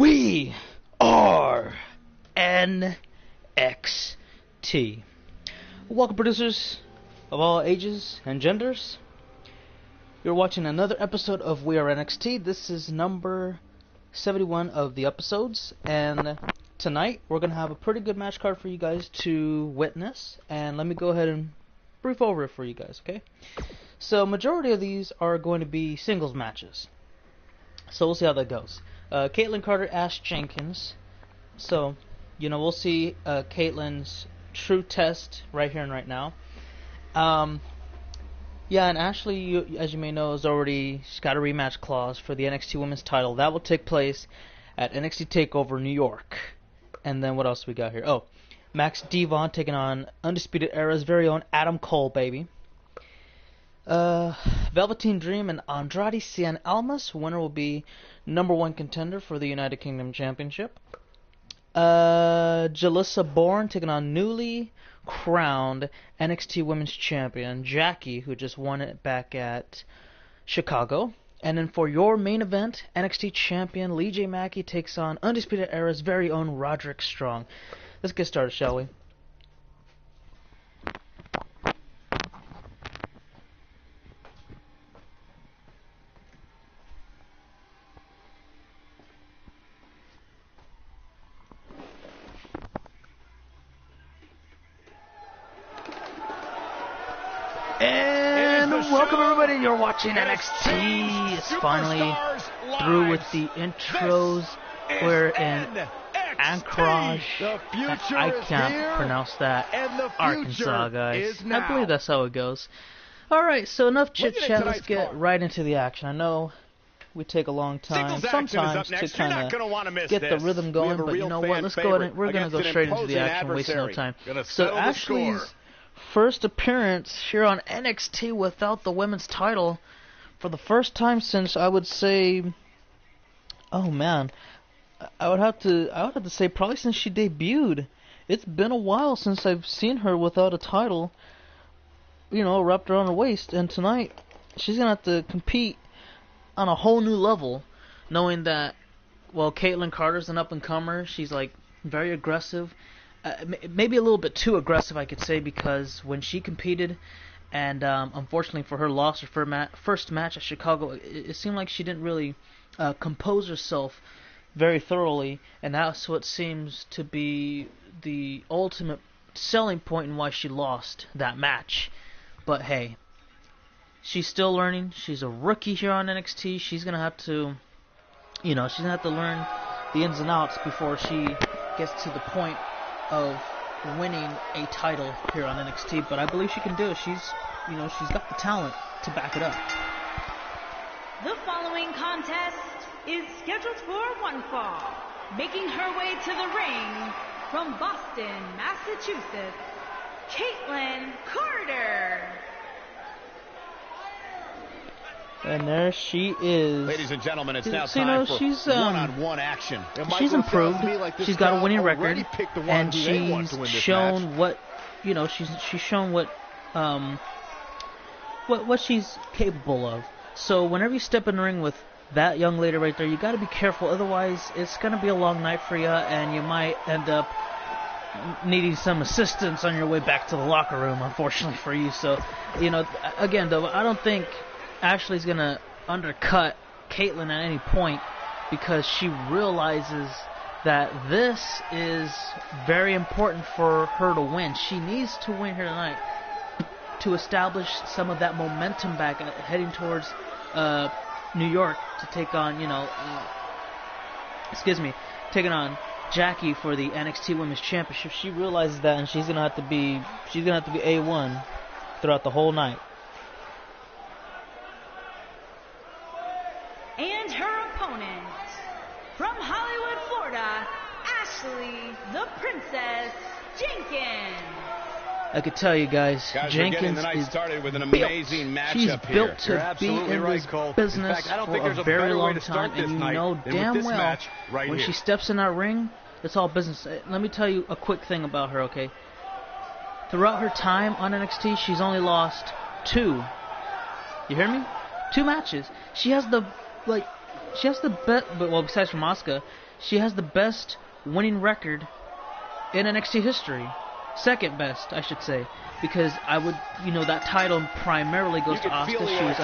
We are NXT. Welcome, producers of all ages and genders. You're watching another episode of We Are NXT. This is number 71 of the episodes, and tonight we're going to have a pretty good match card for you guys to witness, and let me go ahead and brief over it for you guys, okay? So, majority of these are going to be singles matches, so we'll see how that goes. Caitlin Carter, Ash Jenkins. So, we'll see Caitlin's true test right here and right now. Yeah, and Ashley, as you may know, she's got a rematch clause for the NXT Women's title. That will take place at NXT TakeOver New York. And then what else we got here? Oh, Max Devon taking on Undisputed Era's very own Adam Cole, baby. Velveteen Dream and Andrade Cien Almas. Winner will be #1 contender for the United Kingdom Championship. Jalissa Bourne taking on newly crowned NXT Women's Champion Jackie, who just won it back at Chicago. And then for your main event, NXT Champion Lee J. Mackey takes on Undisputed Era's very own Roderick Strong. Let's get started, shall we? And welcome everybody, you're watching NXT. It's finally through with the intros. We're in Anchorage. I can't pronounce that. Arkansas, guys. I believe that's how it goes. Alright, so enough chit chat, let's get right into the action. I know we take a long time sometimes to kind of get the rhythm going, but you know what, let's go ahead, we're going to go straight into the action, waste no time. So Ashley's first appearance here on NXT without the women's title for the first time since, I would say, oh man, I would have to say probably since she debuted. It's been a while since I've seen her without a title, wrapped around her waist, and tonight she's gonna have to compete on a whole new level, knowing that, well, Caitlin Carter's an up-and-comer. She's like very aggressive. Maybe a little bit too aggressive, I could say, because when she competed, and unfortunately for her loss, her first match at Chicago, it seemed like she didn't really compose herself very thoroughly, and that's what seems to be the ultimate selling point in why she lost that match. But hey, she's still learning. She's a rookie here on NXT. She's gonna have to, she's gonna have to learn the ins and outs before she gets to the point of winning a title here on NXT, but I believe she can do it. She's got the talent to back it up. The following contest is scheduled for one fall. Making her way to the ring from Boston, Massachusetts, Caitlin Carter. And there she is. Ladies and gentlemen, it's now time for one-on-one action. She's improved. She's got a winning record, and she's shown what she's shown what she's capable of. So whenever you step in the ring with that young lady right there, you got to be careful. Otherwise, it's gonna be a long night for you, and you might end up needing some assistance on your way back to the locker room. Unfortunately for you. So again, though, I don't think Ashley's going to undercut Caitlin at any point, because she realizes that this is very important for her to win. She needs to win here tonight to establish some of that momentum back heading towards New York to take on, taking on Jackie for the NXT Women's Championship. She realizes that, and she's going to have to be A1 throughout the whole night. And her opponent, from Hollywood, Florida, Ashley the Princess Jenkins. I could tell you guys Jenkins is started with an built. amazing matchup. She's built here. to be in this business for a very long time, and you know damn well when she steps in that ring, it's all business. Let me tell you a quick thing about her, okay? Throughout her time on NXT, she's only lost 2. You hear me? 2 matches. She has the best, well, besides from Asuka, she has the best winning record in NXT history. Second best, I should say. Because I would, that title primarily goes to Asuka. She was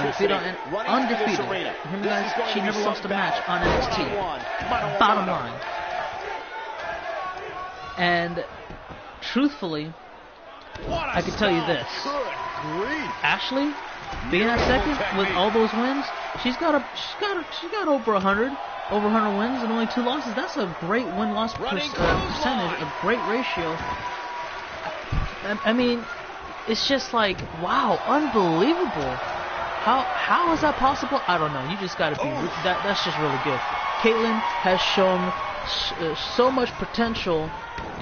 undefeated. Remember, guys, she never lost a match on NXT. Bottom line. And truthfully, I can tell you this: Ashley, being at second with all those wins, she's got over 100 wins and only 2 losses. That's a great win-loss percentage, a great ratio. I mean, it's just like, wow, unbelievable. How is that possible? I don't know. You just got to be. That's just really good. Kaitlyn has shown so much potential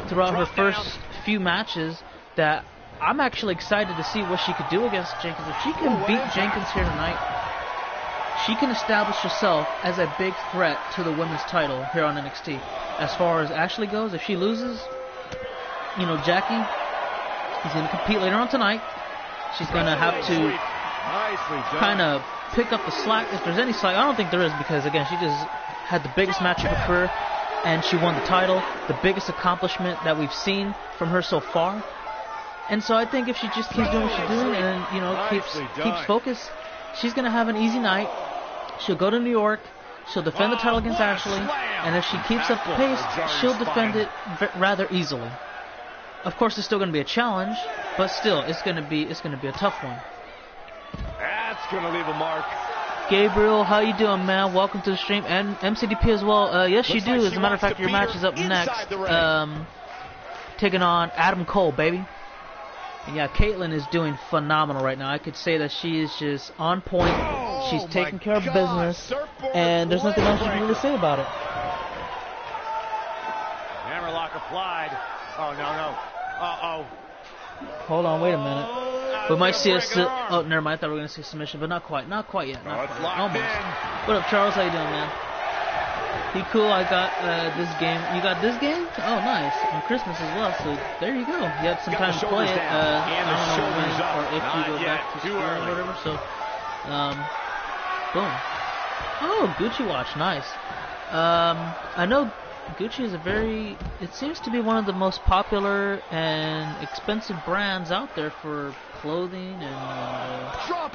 throughout her first few matches that I'm actually excited to see what she could do against Jenkins. If she can beat Jenkins here tonight, she can establish herself as a big threat to the women's title here on NXT. As far as Ashley goes, if she loses, Jackie is going to compete later on tonight. She's going to have to kind of pick up the slack, if there's any slack. I don't think there is, because, again, she just had the biggest match of her career, and she won the title, the biggest accomplishment that we've seen from her so far. And so I think if she just keeps doing what she's doing and, keeps focused, she's going to have an easy night. She'll go to New York. She'll defend the title against Ashley. And if she keeps up the pace, she'll defend it rather easily. Of course, it's still going to be a challenge, but still, it's going to be a tough one. That's going to leave a mark. Gabriel, how you doing, man? Welcome to the stream, and MCDP as well. Yes, you do. As a matter of fact, your match is up next. Taking on Adam Cole, baby. And yeah, Kaitlyn is doing phenomenal right now. I could say that she is just on point. She's taking care of business, and there's nothing else you can really say about it. Hammerlock applied. Oh, no. Uh-oh. Hold on, wait a minute. We might see a... Oh, never mind. I thought we were going to see a submission, but not quite. Not quite yet. Not quite. Almost. What up, Charles? How you doing, man? He cool. I got this game. You got this game? Oh, nice. On Christmas as well, so there you go. You have some time to play it. I don't know when or if you go back to school or whatever, so... boom. Oh, Gucci watch. Nice. I know... Gucci is it seems to be one of the most popular and expensive brands out there for clothing and I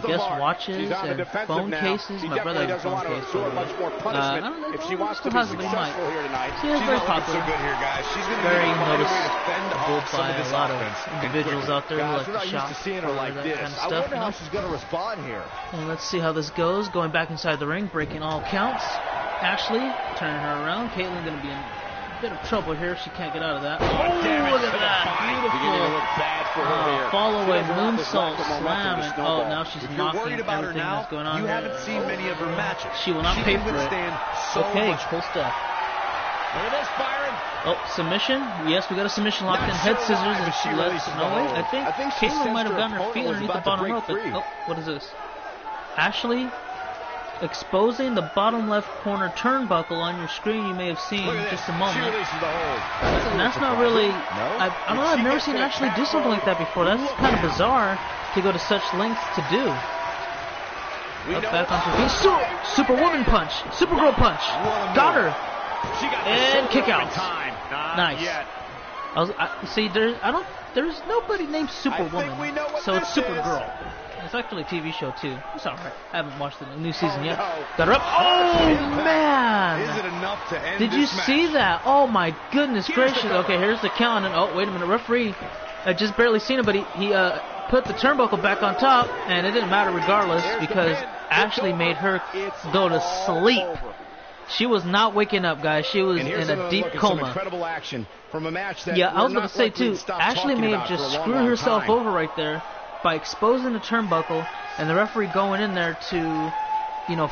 guess watches and phone cases. My brother has a phone case, so I don't know if she wants to has it, but he might. She is very popular, very noticeable by a lot of individuals out there who like to shop for that kind of stuff. How she's going to respond here. And let's see how this goes. Going back inside the ring, breaking all counts. Ashley turning her around. Kaitlyn going to be in a bit of trouble here if she can't get out of that. Oh, look at that. Beautiful. Fall away, moonsault, slam, and now she's knocking everything that's going on. You haven't seen many of her matches. She will not pay for it. Okay, cool stuff. Look at this, Byron. Oh, submission. Yes, we got a submission locked in. Head scissors, and she lets it. No, wait. I think Kaitlyn might have gotten her feet underneath the bottom rope. Oh, what is this? Ashley exposing the bottom left corner turnbuckle on your screen. You may have seen just a moment. And that's not really... I don't know, I've never seen Ashley do something like that before. That's kind of bizarre to go to such lengths to do. Up back onto her feet. Superwoman punch. Supergirl punch. Got her. And kick out. Nice. See, there's nobody named Superwoman, so it's Supergirl. It's actually a TV show, too. It's alright. I haven't watched the new season yet. Got her up. Oh, man! Is it enough to end Did you see that? Oh, my goodness gracious. Okay, here's the count. And oh, wait a minute. Referee, I just barely seen him, but he put the turnbuckle back on top, and it didn't matter regardless because Ashley made her go to sleep. She was not waking up, guys. She was in a deep coma. Yeah, I was about to say, too, Ashley may have just screwed herself over right there by exposing the turnbuckle and the referee going in there to,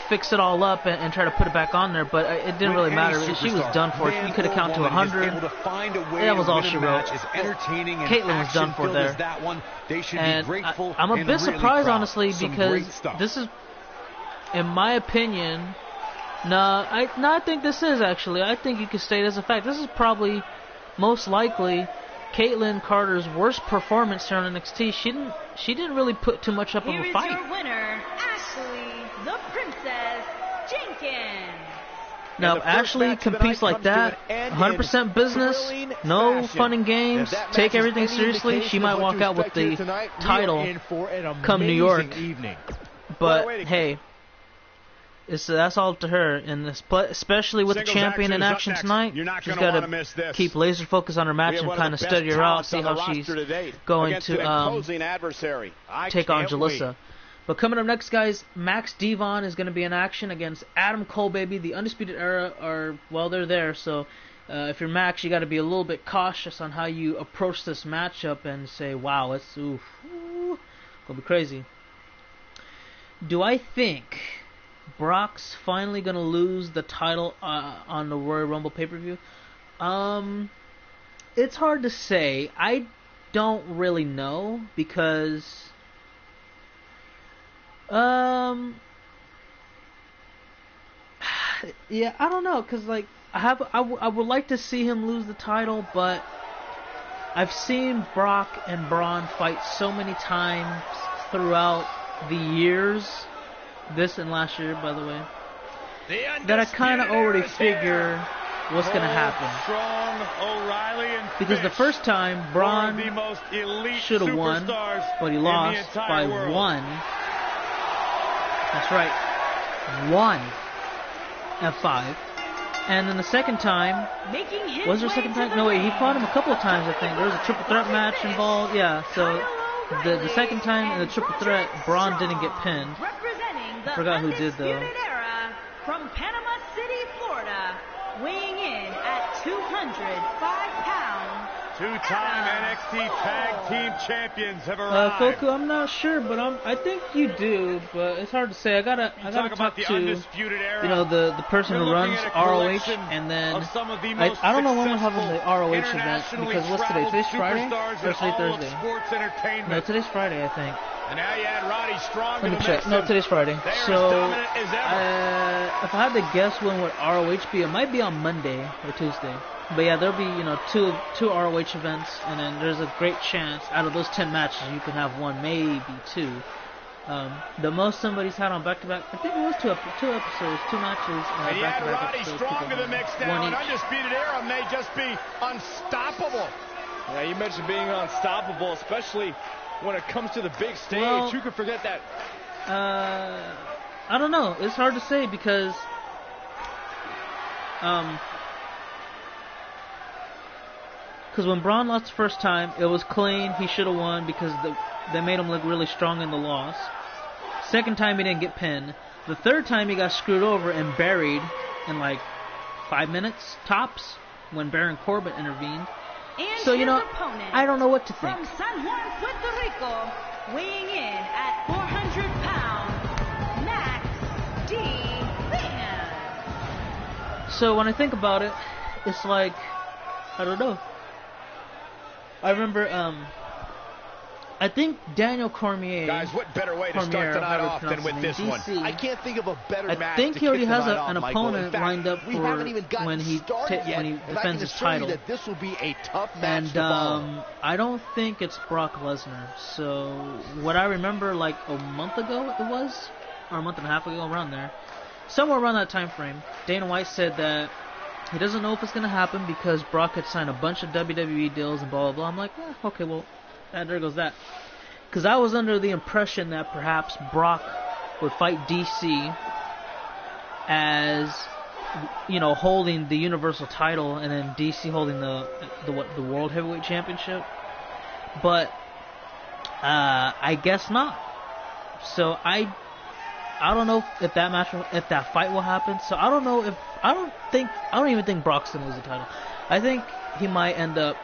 fix it all up and try to put it back on there, but it didn't really matter. She was done for. You could have counted to 100. That was all she wrote. Kaitlyn was done for there. And I'm a bit surprised, honestly, because this is, in my opinion, I think this is actually. I think you could state as a fact. This is probably most likely Kaitlyn Carter's worst performance here on NXT. She didn't really put too much up of a fight. Here is your winner, Ashley, the Princess Jenkins. Now, if Ashley competes like that, 100% business, no fun and games, take everything seriously, she might walk out with the title come New York. But, hey, that's all up to her. And especially with the champion in action tonight, she's got to keep laser focus on her match and kind of study her out, see how she's going to take on Jalissa. But coming up next, guys, Max Devon is going to be in action against Adam Cole, baby. The Undisputed Era are, well, they're there. So if you're Max, you got to be a little bit cautious on how you approach this matchup and say, wow, it's gonna be crazy. Do I think Brock's finally going to lose the title on the Royal Rumble pay-per-view? It's hard to say. I don't really know because... yeah, I don't know, cause like I would like to see him lose the title, but I've seen Brock and Braun fight so many times throughout the years, this and last year, by the way, that I kind of already figure what's gonna happen. Because the first time Braun should have won, but he lost by 1. That's right, 1 F5. And then the second time, was there a second time? No, wait, he fought him a couple of times, I think. There was a triple threat match involved. Yeah, so the second time in the triple threat, Braun didn't get pinned. I forgot who did, though. From Panama City, Florida, weighing in at 205 pounds. Two-time NXT Tag Team Champions have arrived. Foku, I'm not sure, but I think you do, but it's hard to say. I gotta talk to the person who runs ROH, and then I don't know when we're having the ROH event, because what's today? Today's Friday or today Thursday? No, today's Friday, I think. And now you add Roddy Strong. Let me check. No, today's Friday. So if I had to guess when would ROH be, it might be on Monday or Tuesday. But yeah, there'll be, two ROH events, and then there's a great chance out of those 10 matches you can have one, maybe 2. The most somebody's had on back-to-back, I think it was 2 episodes, 2 matches back-to-back episodes. Strong to the mix now, and Undisputed Era may just be unstoppable. Yeah, you mentioned being unstoppable, especially when it comes to the big stage. Well, who could forget that? I don't know. It's hard to say because when Braun lost the first time, it was clean. He should have won because they made him look really strong in the loss. Second time, he didn't get pinned. The third time, he got screwed over and buried in like 5 minutes tops when Baron Corbin intervened. And so, I don't know what to think. From San Juan, Puerto Rico, weighing in at 400 pounds, Max Devon. So when I think about it, it's like, I don't know. I remember, I think Daniel Cormier. Guys, what better way to start tonight off than with this one? I can't think of a better match. I think he already has an opponent lined up for when he defends his title. That this will be a tough match and I don't think it's Brock Lesnar. So what I remember, like a month ago, it was, or a month and a half ago, around there, somewhere around that time frame, Dana White said that he doesn't know if it's going to happen because Brock had signed a bunch of WWE deals and blah, blah, blah. I'm like, okay, well, there goes that. Because I was under the impression that perhaps Brock would fight DC as, holding the Universal title and then DC holding the World Heavyweight Championship. But I guess not. So I don't know if that fight will happen. So I don't know I don't even think Brock's gonna lose the title. I think he might end up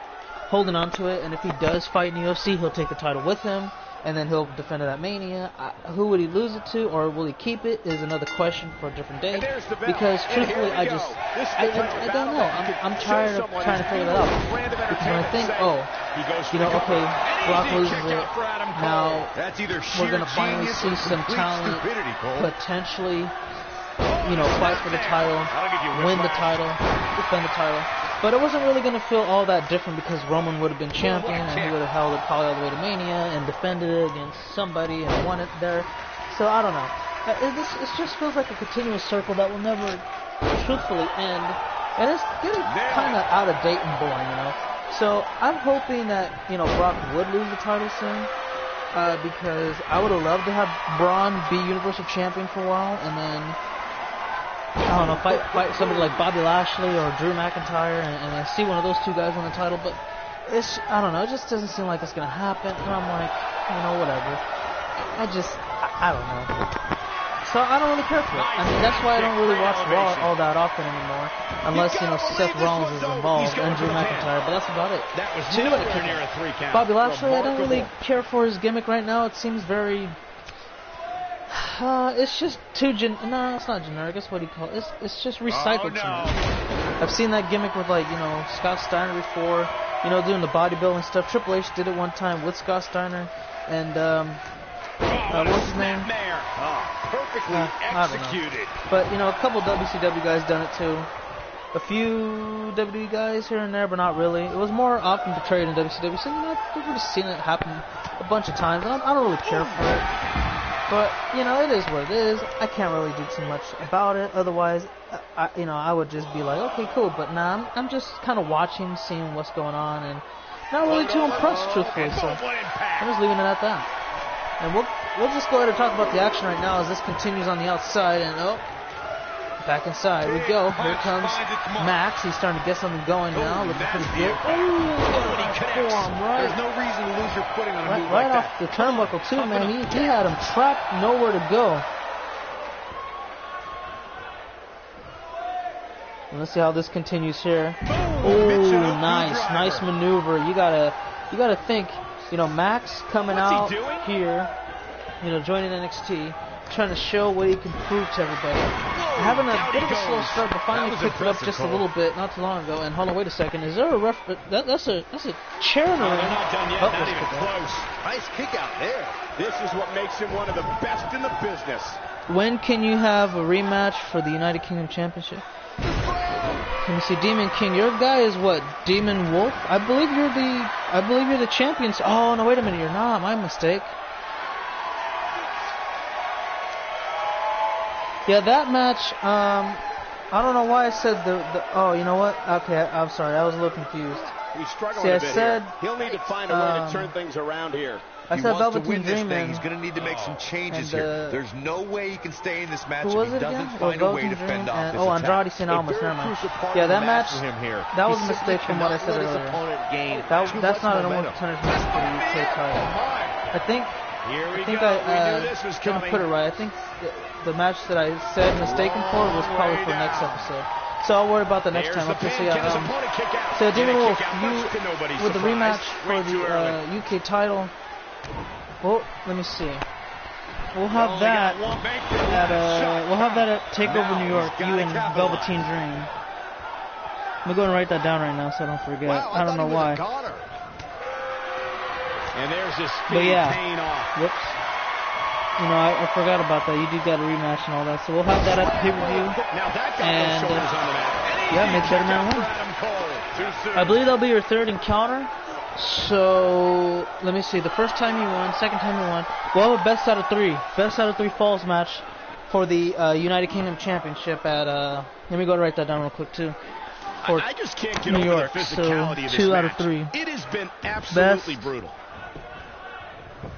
holding on to it, and if he does fight in the UFC, he'll take the title with him, and then he'll defend it at Mania. Who would he lose it to, or will he keep it, is another question for a different day. Because truthfully, I don't know. I'm tired of trying to figure that out. Because when I think, okay, Brock loses it, now we're gonna finally see some talent potentially, fight for the title, win the title, defend the title. But it wasn't really going to feel all that different because Roman would have been champion and he would have held it probably all the way to Mania and defended it against somebody and won it there. So I don't know. It just feels like a continuous circle that will never truthfully end, and it's getting kind of out of date and boring, you know. So I'm hoping that Brock would lose the title soon, because I would have loved to have Braun be Universal Champion for a while, and then I don't know, fight somebody like Bobby Lashley or Drew McIntyre, and I see one of those two guys win the title, but I don't know, it just doesn't seem like it's gonna happen, and I'm like, whatever. I don't know. So I don't really care for it. I mean, that's why I don't really watch Raw all that often anymore, unless Seth Rollins is involved and Drew McIntyre. But that's about it. That was nowhere near a 3 count. Bobby Lashley, I don't really care for his gimmick right now. It seems very. It's just too no, it's not generic. It's what do you call it? It's just recycled to me. I've seen that gimmick with Scott Steiner before. Doing the bodybuilding stuff. Triple H did it one time with Scott Steiner, and what's his name? Perfectly executed. But a couple WCW guys done it too. A few WWE guys here and there, but not really. It was more often portrayed in WCW, so I've just seen it happen a bunch of times, and I don't really care for it. But it is what it is. I can't really do too much about it. Otherwise, I would just be like, okay, cool. But nah, I'm just kind of watching, seeing what's going on, and not really too impressed, truthfully. So I'm just leaving it at that. And we'll just go ahead and talk about the action right now as this continues on the outside, and back inside we go. Here comes Max. He's starting to get something going now, looking pretty good. There's no reason to lose your footing on a move right like off the turnbuckle too, man. He had him trapped, nowhere to go. And let's see how this continues here. Oh, nice maneuver. You gotta think. Max coming out here, joining NXT, trying to show what he can prove to everybody. Having a bit of a slow start, but finally picked it up just a little bit not too long ago. And hold on, wait a second. Is there a ref? That's a chair in the ring. They're not done yet. Not even close. Nice kick out there. This is what makes him one of the best in the business. When can you have a rematch for the United Kingdom Championship? Let me see, Demon King. Your guy is what? Demon Wolf? I believe you're the champions. Oh no, wait a minute, you're not. My mistake. Yeah, that match. I don't know why I said the. Oh, you know what? Okay, I'm sorry. I was a little confused. He's struggling See, a I bit said here. He'll need to find a way to turn things around here. I said Velveteen Dream. He's going to need to make some changes here. There's no way he can stay in this match if he doesn't find a way to fend off this Andrade St. Almas, never mind. Yeah, that match, that was a mistake from what I said earlier. That's not a normal contenders match for the UK title. I think I didn't put it right. I think the match that I said mistaken for was probably for next episode. So I'll worry about the next time. Okay, so yeah, so Demon Wolf, you with the rematch for the UK title. Well, let me see. We'll have that at Takeover New York. You and Velveteen Dream. I'm going to write that down right now so I don't forget. I don't know why. And there's this but yeah, off. whoops. I forgot about that. You do got a rematch and all that. So we'll have that at the pay-per-view. And yeah, make better man win. I believe that'll be your third encounter. So let me see. The first time you won, second time you won. We'll have a best out of three falls match for the United Kingdom Championship at. Let me go write that down real quick too. For I just can't get New over York. the physicality of this 2 match. out of 3. It has been absolutely brutal.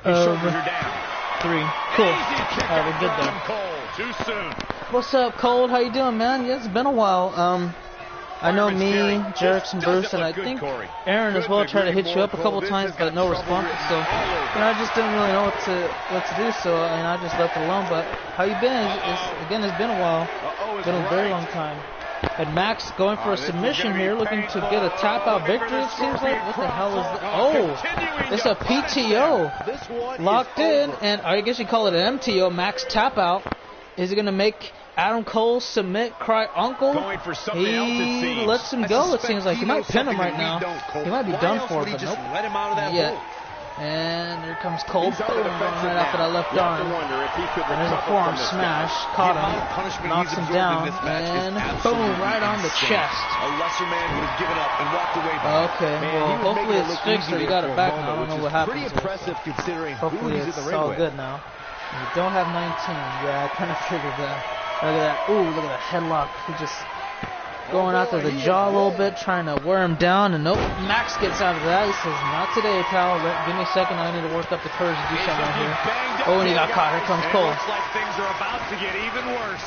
His shoulders are down. 3. Cool. Alright, we're good there. Too soon. What's up, Cold? How you doing, man? Yeah, it's been a while. I know me, Jerks, and Bruce, and I think Aaron as well tried to hit you up a couple times, but no response. So, I just didn't really know what to do. So, I just left it alone. But how you been? It's been a while. Been a very long time. And Max going for a submission here, looking to get a tap-out victory, it seems like. What the hell is that? Oh, it's a PTO locked in, and I guess you call it an MTO, Max tap-out. Is he going to make Adam Cole submit, cry uncle? He lets him go, it seems like. He might pin him right now. He might be done for, but nope. Not yet. And here comes Cole, boom, right after that left arm. And there's a forearm smash, caught him, knocks him down, and boom, right on the chest. Okay, well, hopefully it's fixed or you got it back now. I don't know what happened. Hopefully it's all good now. You don't have 19. Yeah, I kind of figured that. Look at that. Ooh, look at that headlock. He just going after the jaw a little bit, trying to wear him down. And nope, Max gets out of that. He says, not today, pal. Give me a second. I need to work up the courage to do something right here. Oh, and he got caught. Here comes Cole. Looks like things are about to get even worse.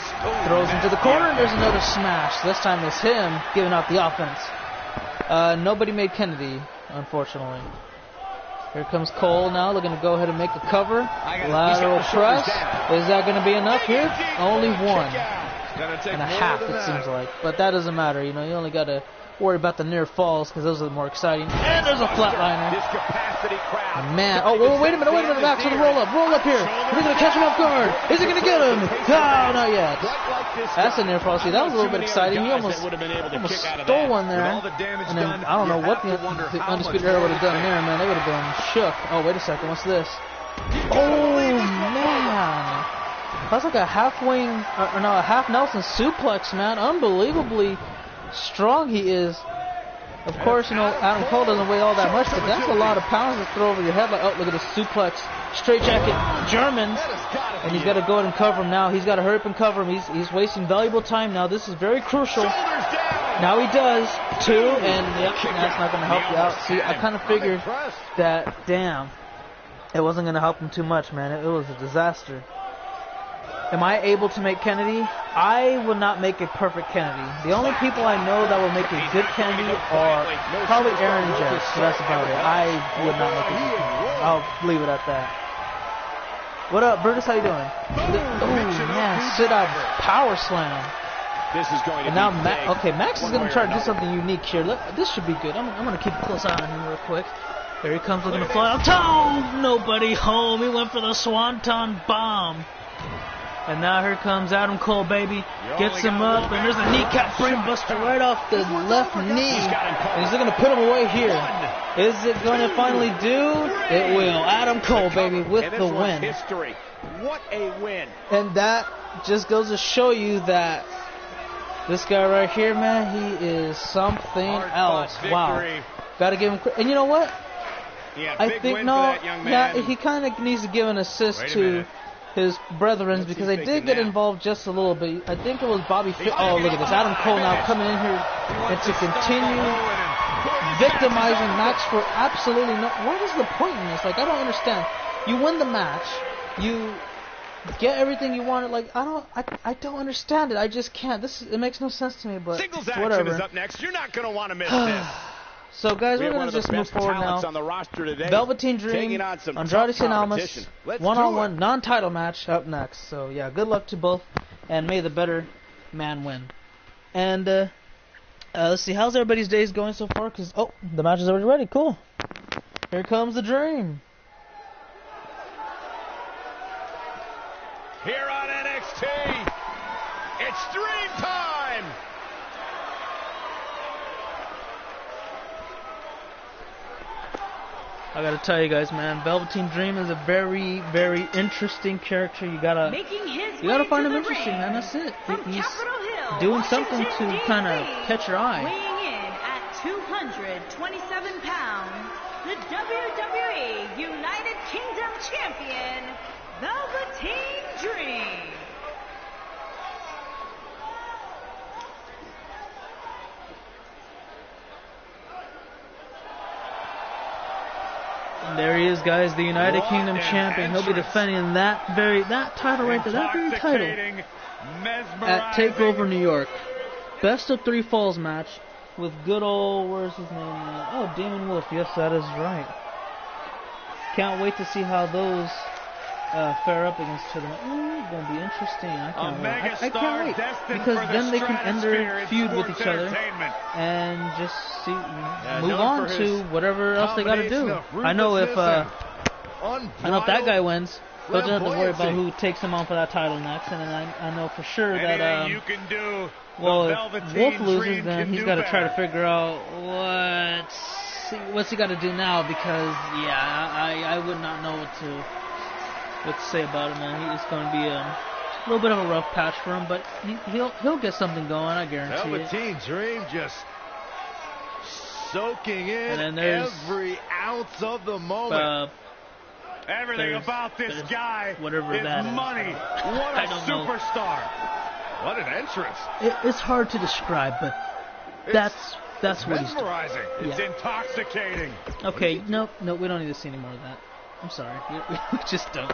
Throws him to the corner, and there's another smash. This time it's him giving out the offense. Nobody made Kennedy, unfortunately. Here comes Cole now, looking to go ahead and make a cover. Lateral press. Is that going to be enough here? Only one. And a half, it seems like. But that doesn't matter. You know, you only got to worry about the near falls because those are more exciting. And there's a flatliner. Man. Oh, wait a minute. Max with a roll up here. Is he going to catch him off guard? Is he going to get him? No, not yet. That's a near fall. See, that was a little bit exciting. He almost stole one there. And then I don't know what the Undisputed Era would have done there, man. They would have been shook. Oh, wait a second. What's this? Oh, man. That's like a half wing, a half Nelson suplex, man. Unbelievably strong he is. Of course, you know, Adam Cole doesn't weigh all that much, but that's a lot of pounds to throw over your head. Like, oh, look at this suplex. Straight jacket, German. And he's got to go ahead and cover him now. He's got to hurry up and cover him. He's wasting valuable time now. This is very crucial. Now he does. 2, and yep, that's not going to help you out. See, I kind of figured that, damn, it wasn't going to help him too much, man. It was a disaster. Am I able to make Kennedy? I will not make a perfect Kennedy. The only people I know that will make a good Kennedy are probably Aaron and Jess. So that's about it. I would not make a good Kennedy. I'll leave it at that. What up, Brutus? How you doing? Oh, man. Sit-up power slam. This is going to and now, Max is going to try to do something unique here. This should be good. I'm going to keep a close eye on him real quick. There he comes looking to fly up. Oh, nobody home. He went for the Swanton bomb. And now here comes Adam Cole, baby. Gets him up, and there's a kneecap brainbuster right off the left knee. And he's looking to put him away here. Is it going to finally do? It will. Adam Cole, baby, with the win. History. What a win. And that just goes to show you that this guy right here, man, he is something else. Wow. Got to give him credit. And you know what? I think, he kind of needs to give an assist to his brethren, because they did get involved just a little bit. I think it was Bobby oh, look at this. Adam Cole now coming in here and to continue victimizing Max for absolutely no... What is the point in this? Like, I don't understand. You win the match. You get everything you wanted. Like, I don't understand it. I just can't. It makes no sense to me, but Singles whatever. action is up next. You're not going to want to miss this. So, guys, we're going to just move forward now. Velveteen Dream, Andrade Cien Almas, one-on-one non-title match up next. So, yeah, good luck to both, and may the better man win. And let's see, how's everybody's days going so far? Because, oh, the match is already ready. Cool. Here comes the Dream. Here on NXT, it's Dream time! I gotta tell you guys, man, Velveteen Dream is a very, very interesting character. You gotta find him interesting, man. That's it. He's doing something to kind of catch your eye. Weighing in at 227 pounds, the WWE United Kingdom Champion, Velveteen Dream. And there he is, guys, the United Kingdom Champion. He'll be defending that title right there, that very title at TakeOver New York. Best of 3 falls match with good old, where's his name? Oh, Damon Wolf. Yes, that is right. Can't wait to see how those fare up against each other. Ooh, it's going to be interesting. I can't wait. I can't wait, because then they can end their feud with each other and just see, move on to whatever else they got to do. I know if that guy wins, they'll just have to worry about who takes him on for that title next. And then I know for sure that if Wolf loses, then he's got to try to figure out what's he got to do now, because I would not know what to say about him, man. It's going to be a little bit of a rough patch for him, but he'll get something going, I guarantee it. Velveteen Dream just soaking in every ounce of the moment. Everything about this guy whatever is that money. What a superstar. What an entrance. It's hard to describe, but that's what he's doing. Mesmerizing. It's intoxicating. Okay, no, we don't need to see any more of that. I'm sorry. We just don't.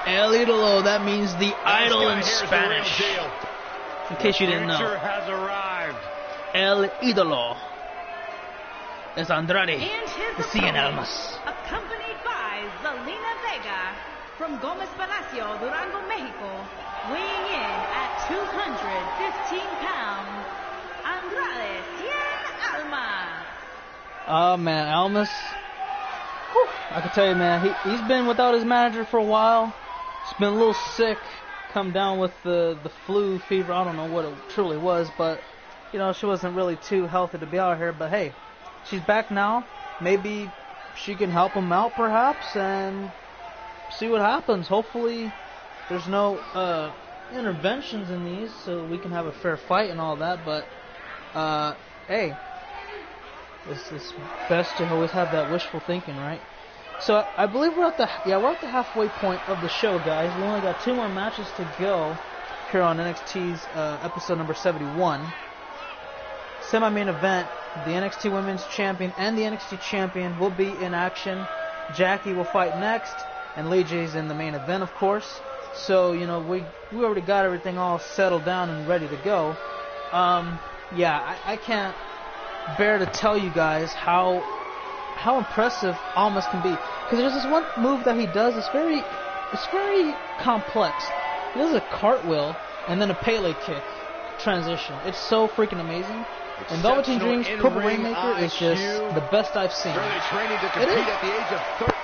El Idolo, that means the idol in Spanish. In case you didn't know. The future has arrived. El Idolo es Andrade. And his Cien opponent, Almas. accompanied by Zelina Vega from Gomez Palacio, Durango, Mexico, weighing in at 215 pounds, Andrade Cien Almas. Oh man, Almas. Whew, I can tell you, man, he's been without his manager for a while. He's been a little sick, come down with the flu fever. I don't know what it truly was, but you know, she wasn't really too healthy to be out here. But hey, she's back now. Maybe she can help him out, perhaps, and see what happens. Hopefully, there's no interventions in these, so we can have a fair fight and all that. But hey, it's best to always have that wishful thinking, right? So I believe we're at the halfway point of the show, guys. We only got 2 more matches to go here on NXT's episode number 71. Semi-main event: the NXT Women's Champion and the NXT Champion will be in action. Jackie will fight next, and Lee J's in the main event, of course. So you know we already got everything all settled down and ready to go. I can't bear to tell you guys how impressive Almas can be, because there's this one move that he does. It's very complex. He does a cartwheel and then a Pele kick transition. It's so freaking amazing. And Velveteen Dream's Purple Rainmaker is just the best I've seen. Really training to compete at the age of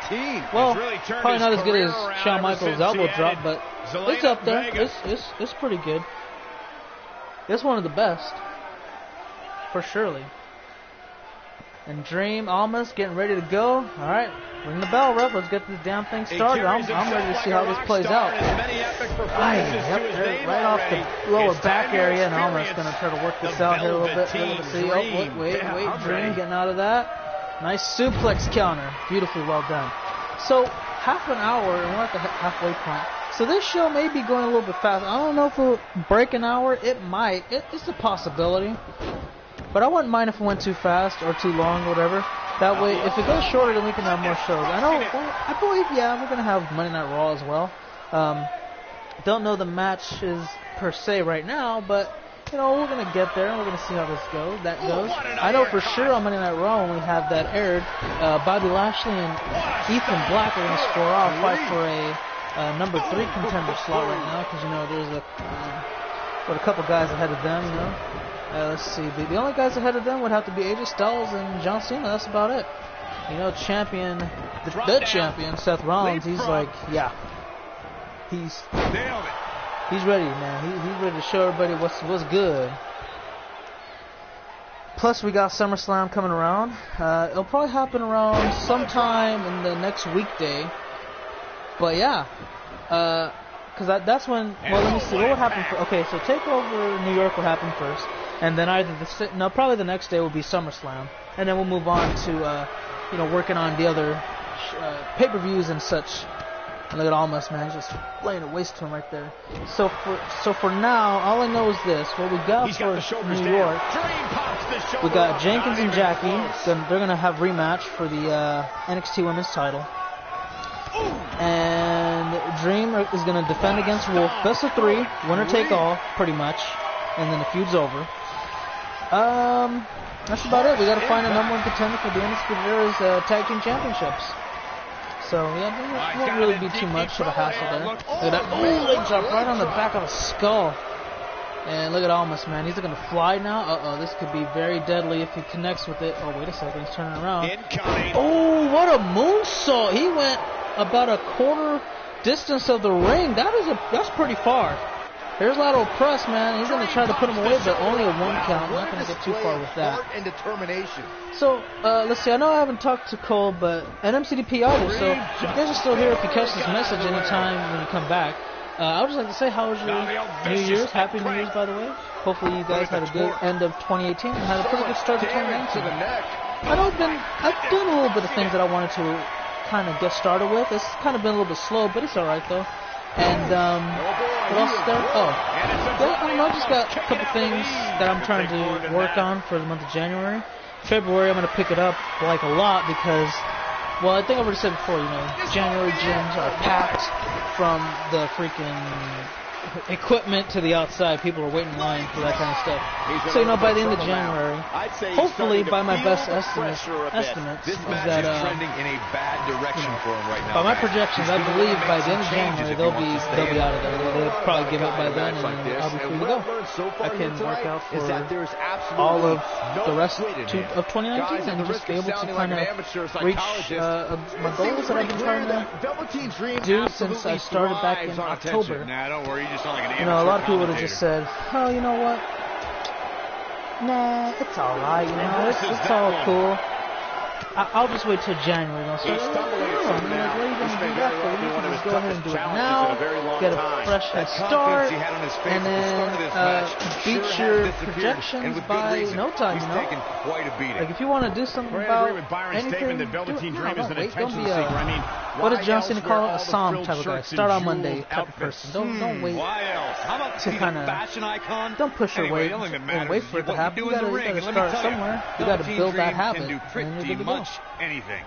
13. Well, really probably not as good as Shawn Michaels' elbow drop, but it's up there. It's pretty good. It's one of the best, for surely. And Dream, Almas getting ready to go. All right, ring the bell, ref. Let's get this damn thing started. I'm ready to see how this plays out. Right off the lower back area, and Almas going to try to work this out here a little bit. Let's see. Oh, wait. Dream getting out of that. Nice suplex counter. Beautifully well done. So, half an hour, and we're at the halfway point. So this show may be going a little bit fast. I don't know if it'll break an hour. It might. It's a possibility. But I wouldn't mind if it went too fast or too long or whatever. That way, if it goes shorter, then we can have more shows. I believe, we're going to have Monday Night Raw as well. Don't know the matches per se right now, but, you know, we're going to get there and we're going to see how this goes. I know for sure on Monday Night Raw, when we have that aired, Bobby Lashley and Ethan Black are going to score off, fight for a number 3 contender slot right now, because, you know, there's a couple guys ahead of them, you know. Let's see. The only guys ahead of them would have to be AJ Styles and John Cena. That's about it. You know, the champion, Seth Rollins. He's like, he's ready, man. He's ready to show everybody what's good. Plus, we got SummerSlam coming around. It'll probably happen around sometime in the next weekday. But yeah, because that's when. Well, let me see. What would happen? So TakeOver New York will happen first. And then probably the next day will be SummerSlam, and then we'll move on to, working on the other pay-per-views and such. And look at Almas, man, he's just laying a waste to him right there. So for now, all I know is this: what we got for New York, we got Jenkins and Jackie. They're gonna have rematch for the NXT Women's Title, and Dream is gonna defend against Wolf. Best of 3, winner take all, pretty much, and then the feud's over. That's about it. We got to find a number 1 contender for the Undisputed Era's Tag Team Championships. So, yeah, it won't really be too much of a hassle there. Look at that. Oh, leg drop right on the back of a skull. And look at Almas, man. He's going to fly now. This could be very deadly if he connects with it. Oh, wait a second. He's turning around. Oh, what a moonsault. He went about a quarter distance of the ring. That's pretty far. There's lateral press, man. He's going to try to put him away, but only a 1 count. I'm not going to get too far with that. So, let's see. I know I haven't talked to Cole, but and MCDP either. So, if you guys are still here, if you catch this message anytime when you come back, I would just like to say, how was your New Year's? Happy New Year's, by the way. Hopefully you guys had a good end of 2018 and had a pretty good start to 2019. I know I've done a little bit of things that I wanted to kind of get started with. It's kind of been a little bit slow, but it's all right though. And what else is there? Oh, yeah, I don't know. I just got a couple things that I'm trying to work on for the month of January. February, I'm gonna pick it up like a lot because, well, I think I already said before. You know, January gyms are packed from the freaking equipment to the outside. People are waiting in line for that kind of stuff. So, you know, by the end of January, hopefully by my best estimates is that, trending in a bad direction for him right now. by my projections, I believe by the end of January they'll be out of there. They'll probably give up by then, and I'll be free to go. I can work out for all of the rest of 2019 and just be able to kind of reach my goals that I've been trying to do since I started back in October. Nah, don't worry. You know, a lot of people would have just said, oh, you know what? Nah, it's alright, you know, it's all cool. I'll just wait till January. What are you going to do that for? You can just go ahead and do it now, get a fresh head start, and then beat your projections by no time, you know? Like, if you want to do something about anything, do it. Don't wait. Don't be what did John Cena call it? A psalm type of guy. Start on Monday type of person. Don't wait to kind of, don't push your weight and wait for it to happen. You gotta start somewhere. You gotta build that habit, and you're good to go. Anything.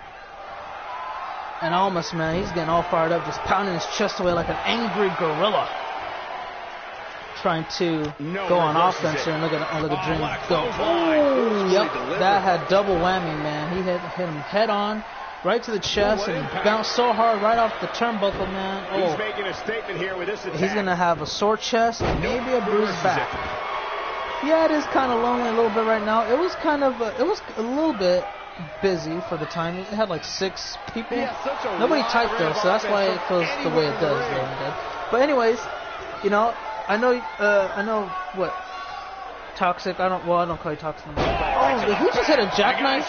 And Almas, man, he's getting all fired up, just pounding his chest away like an angry gorilla, trying to go on offense here. And look at Dream go. Oh, yep, that had double whammy, man. He hit him head on, right to the chest, and bounced so hard right off the turnbuckle, man. Oh, he's making a statement here with this attack. He's gonna have a sore chest and maybe a bruised back. Yeah, it is kind of lonely a little bit right now. It was kind of it was a little bit busy for the time. It had like 6 people. Nobody typed though, so that's why it feels the way it does though. But anyways, you know, I know what Toxic. I don't call you Toxic. Oh, who just hit a jackknife?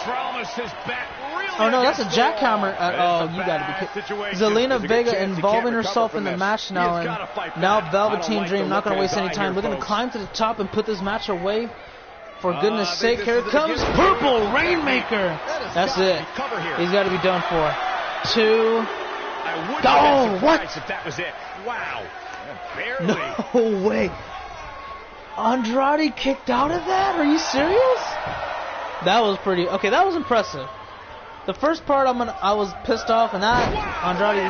Oh no, that's a jackhammer. Oh, you gotta be kidding. Zelina Vega involving herself in the match now, and now Velveteen Dream not gonna waste any time. We're gonna climb to the top and put this match away. For goodness sake, here comes Purple Rainmaker. That's it. He's got to be done for. 2. Go! What? If that was it. Wow. Barely. No way. Andrade kicked out of that? Are you serious? That was pretty. Okay, that was impressive. The first part, I was pissed off, and that Andrade he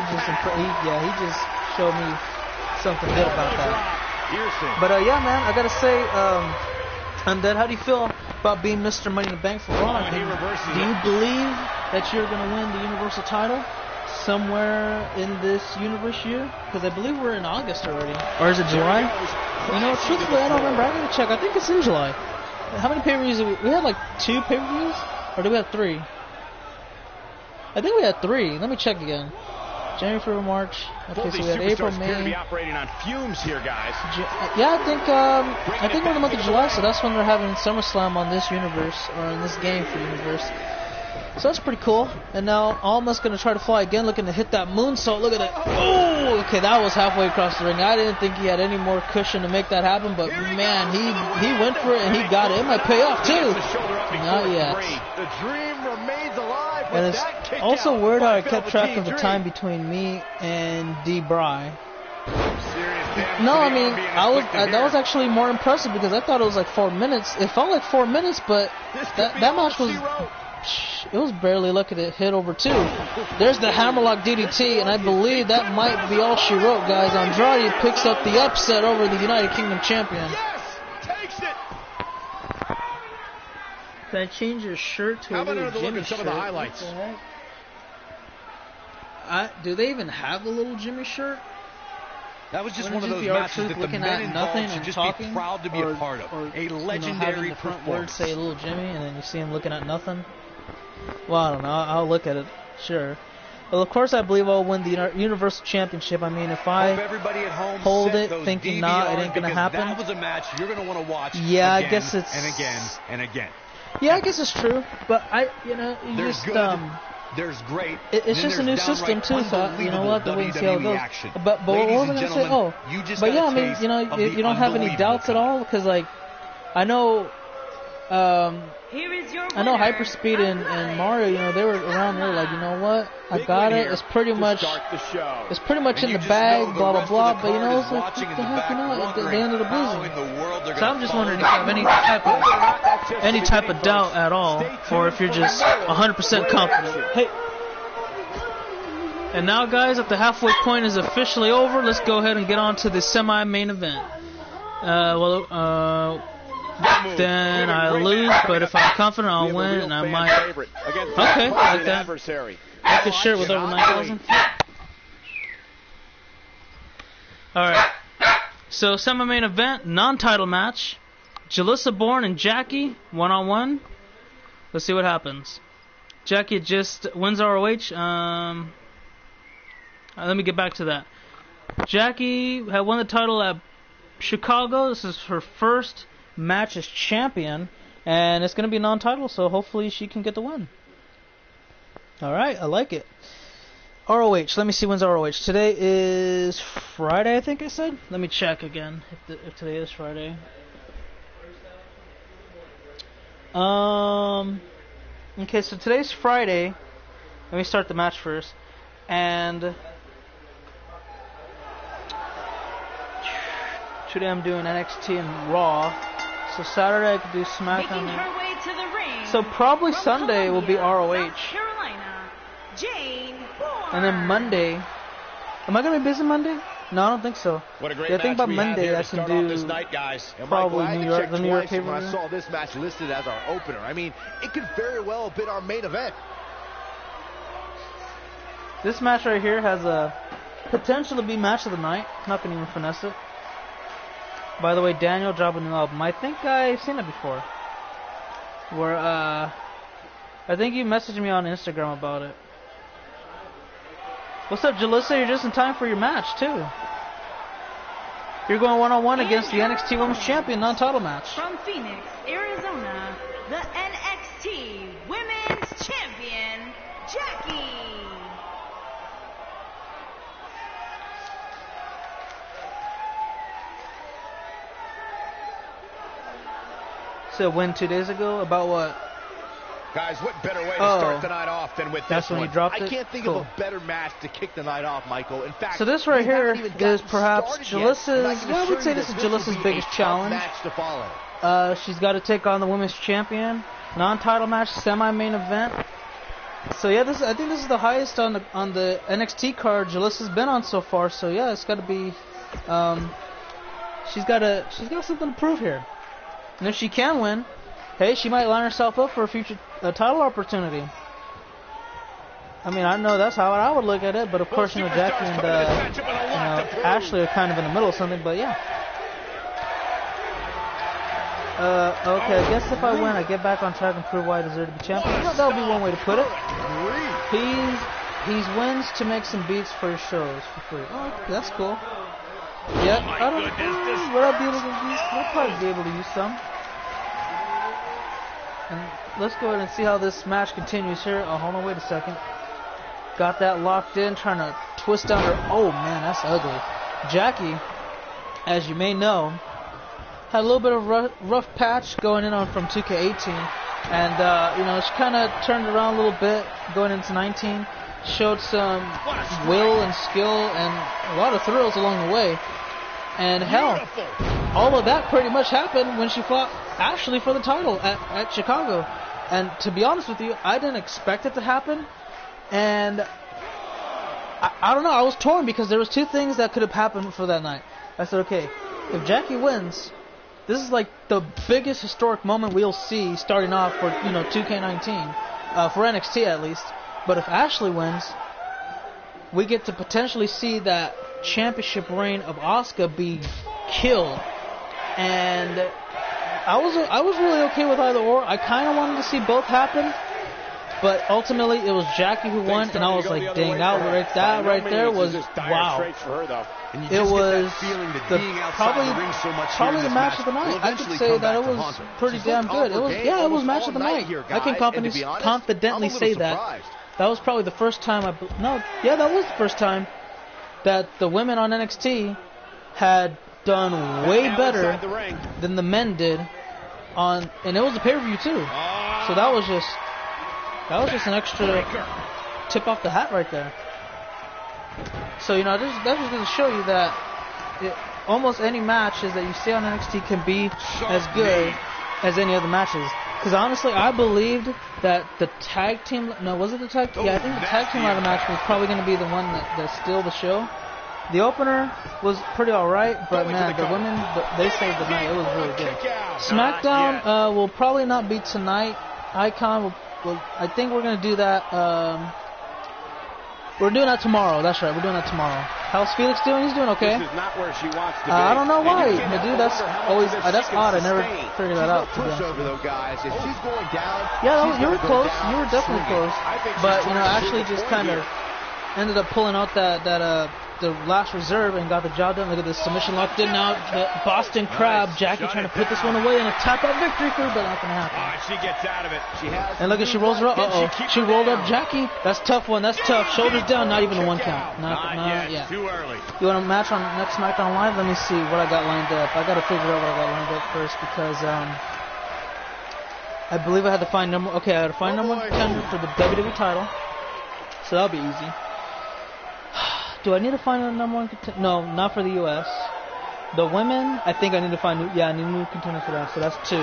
just showed me something good about that. But yeah, man, I gotta say. Undead, how do you feel about being Mr. Money in the Bank for Raw? Do you believe that you're going to win the Universal title somewhere in this universe year? Because I believe we're in August already. Or is it July? You know, truthfully, I don't remember. I got to check. I think it's in July. How many pay-per-views did we had like 2 pay-per-views? Or did we have 3? I think we had 3. Let me check again. January, February, March. Okay, so we had April, May. Be operating on fumes here, guys. Yeah, I think we're in the month of July, so that's when they're having SummerSlam on this universe, or in this game for universe. So that's pretty cool. And now Alma's gonna try to fly again, looking to hit that moonsault. Look at that. Oh, okay, that was halfway across the ring. I didn't think he had any more cushion to make that happen, but man, he went for it and he got it. It might pay off too. Not yet. The dream remains alive. And it's also weird how I kept track of the time between me and D. Bry. No, I mean, that was actually more impressive because I thought it was like 4 minutes. It felt like 4 minutes, but that match was, it was barely lucky to hit over 2. There's the hammerlock DDT, and I believe that might be all she wrote, guys. Andrade picks up the upset over the United Kingdom champion. Can I change your shirt to a little Jimmy shirt? Some of the highlights. Do they even have the little Jimmy shirt? That was just one of those matches that the men involved should just be proud to be a part of. A legendary the front word say a little Jimmy, and then you see him looking at nothing. Well, I don't know. I'll look at it. Sure. Well, of course, I believe I'll win the Universal Championship. I mean, if I hold it thinking, nah, it ain't gonna happen. That was a match you're gonna want to watch. Yeah, I guess it's and again and again. Yeah, I guess it's true, but there's great. It's just a new system too, so we'll have to wait and see how it goes. But what was I gonna say? Oh, but yeah, I mean, you don't have any doubts at all because like I know I know Hyperspeed and Mario, you know, they were around there like, you know what, I got it. It's pretty much in the bag, blah blah blah. But you know, it's like, what the heck, you know, they ended up losing. So I'm just wondering if you have any type of doubt at all, or if you're just 100% confident. Hey. And now, guys, if the halfway point is officially over, let's go ahead and get on to the semi-main event. Then I lose, but if I'm confident, I'll win, and I might. Okay, like that. Like a shirt with over 9,000. Alright. So, semi-main event, non-title match. Jalissa Bourne and Jackie, one-on-one. Let's see what happens. Jackie just wins ROH. Let me get back to that. Jackie had won the title at Chicago. This is her first match as champion, and it's going to be non-title, so hopefully she can get the win. Alright, I like it. ROH, let me see when's ROH. Today is Friday, I think I said. Let me check again if today is Friday. Okay, so today's Friday. Let me start the match first. And today I'm doing NXT and Raw. So Saturday I could do SmackDown. So probably Sunday will be ROH. And then Monday. Am I going to be busy Monday? No, I don't think so. What a great I think by Monday I can do this night, guys. probably New York, the New York pay-per-view. When I saw this match listed as our opener, I mean, it could very well have been our main event. This match right here has a potential to be match of the night. Not going to even finesse it. By the way, Daniel dropping an album. I think I've seen it before. Where, I think you messaged me on Instagram about it. What's up, Jalissa? You're just in time for your match, too. You're going one-on-one against the NXT Women's Champion non-title match. From Phoenix, Arizona, the NXT Women's Champion, Jackie. So win 2 days ago? About what? Guys, what better way to start the night off than with that's this when one? You dropped it? I can't think of a better match to kick the night off, Michael. In fact, so this right here is perhaps Jalissa's, I would say this is Jalissa's biggest challenge. Match to follow. She's got to take on the women's champion. Non-title match, semi-main event. So yeah, I think this is the highest on the NXT card Jalissa's been on so far. So yeah, it's got to be. She's got something to prove here. And if she can win, hey, she might line herself up for a future title opportunity. I mean, I know that's how I would look at it, but of course, you know, Jackie and Ashley are kind of in the middle of something, but yeah. Okay, I guess if I win, I get back on track and prove why I deserve to be champion. You know, that would be one way to put it. He wins to make some beats for his shows for free. Oh, that's cool. Yep, I don't know. Would I be able to use? I'll probably be able to use some. And let's go ahead and see how this match continues here. Oh, hold on, wait a second. Got that locked in, trying to twist down her. Oh man, that's ugly. Jackie, as you may know, had a little bit of rough patch going in on from 2K18, and you know, she kind of turned around a little bit going into 19. Showed some will and skill and a lot of thrills along the way. And hell, all of that pretty much happened when she fought Ashley for the title at Chicago. And to be honest with you, I didn't expect it to happen. And I don't know, I was torn because there was two things that could have happened for that night. I said, okay, if Jackie wins, this is like the biggest historic moment we'll see starting off for, you know, 2K19, for NXT at least. But if Ashley wins, we get to potentially see that championship reign of Asuka be killed. And I was really okay with either or. I kind of wanted to see both happen, but ultimately it was Jackie who won, and I was like, dang, that right there was wow. It was probably the match of the night. I could say that it was pretty damn good. It was match of the night. I can confidently say that. That was probably the first time that was the first time that the women on NXT had done way better than the men did and it was a pay-per-view too. So that was just an extra tip off the hat right there. So you know, that's just going to show you that almost any matches that you see on NXT can be as good as any other matches. Because honestly, I believed that the tag team... No, was it the tag team? Yeah, I think the tag team ladder match was probably going to be the one that stole the show. The opener was pretty alright, but man, the women, they saved the night. It was really good. SmackDown will probably not be tonight. Icon, I think we're going to do that... we're doing that tomorrow. That's right. We're doing that tomorrow. How's Felix doing? He's doing okay. This is not where she wants to be. I don't know why. Dude, that's always that's odd. I never figured that out. Though, guys. If she's going down, yeah, you were close. You were definitely close. But you know, actually, just kind of ended up pulling out the last reserve and got the job done. Look at this submission locked in now. The Boston Crab, Jackie trying to put this one away and a tap out victory for her, but not gonna happen. She gets out of it. And look at she rolls her up. She rolled up Jackie. That's a tough one. That's tough. Shoulders down. Not even a one count. Not yet. Too early. You want a match on next SmackDown Live? Let me see what I got lined up. I gotta figure out what I got lined up first because I believe I had to find number. Okay, I had to find number one contender for the WWE title. So that'll be easy. Do I need to find a number one contender? No, not for the U.S. The women, I think I need to find I need a new contender for that. So that's 2.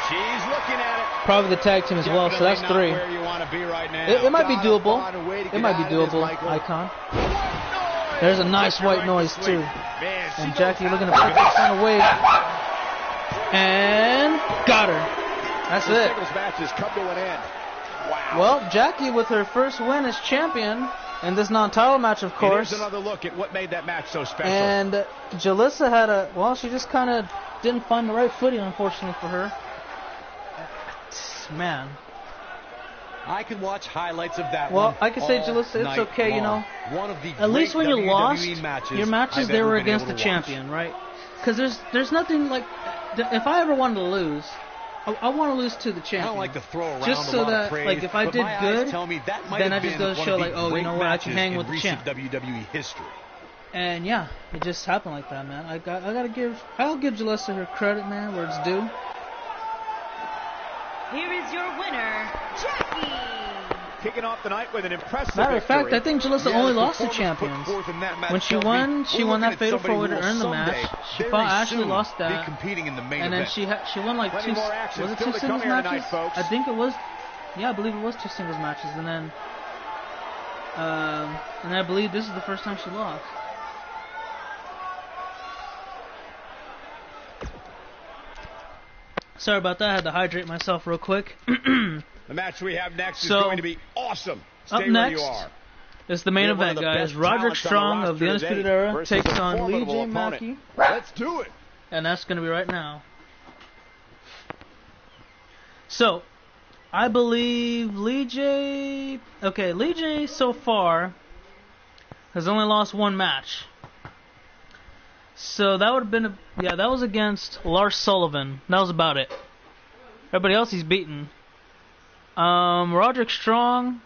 She's looking at it. Probably the tag team as well. So that's 3. It might be doable. It might be doable. Icon. There's a nice white noise too. And Jackie looking to put this one away. And got her. That's it. Well, Jackie with her first win as champion. And this non-title match, of course. Here's another look at what made that match so special. And Jalissa had she just kind of didn't find the right footing, unfortunately for her. Man. I can watch highlights of that one. Well, I can say, Jalissa, it's okay, long. You know. One of the at least when you lost, your matches, they were against the champion, watch. Right? Because there's nothing like... If I ever wanted to lose... I want to lose to the champion. I don't like to throw around just so that, praise, like, if I did good, then I just go show, like, oh, you know what, I can hang with the champ. WWE history. And yeah, it just happened like that, man. I'll give Jalissa her credit, man, where it's due. Here is your winner, Jackie. Kicking off the night with an impressive Matter of fact, I think Jalissa only lost to champions. When she won that fatal 4-way to earn the match. She actually lost that. And then she won like 2. Was it 2 singles matches? I think it was. Yeah, I believe it was 2 singles matches. And then, I believe this is the first time she lost. Sorry about that. I had to hydrate myself real quick. The match we have next is going to be awesome. Stay up next is the main event, guys. Roderick Strong of the Undisputed Era takes on Lee J. Mackey. Let's do it. And that's going to be right now. So, I believe Lee J... Okay, Lee J so far has only lost 1 match. So that would have been... that was against Lars Sullivan. That was about it. Everybody else he's beaten. Roderick Strong,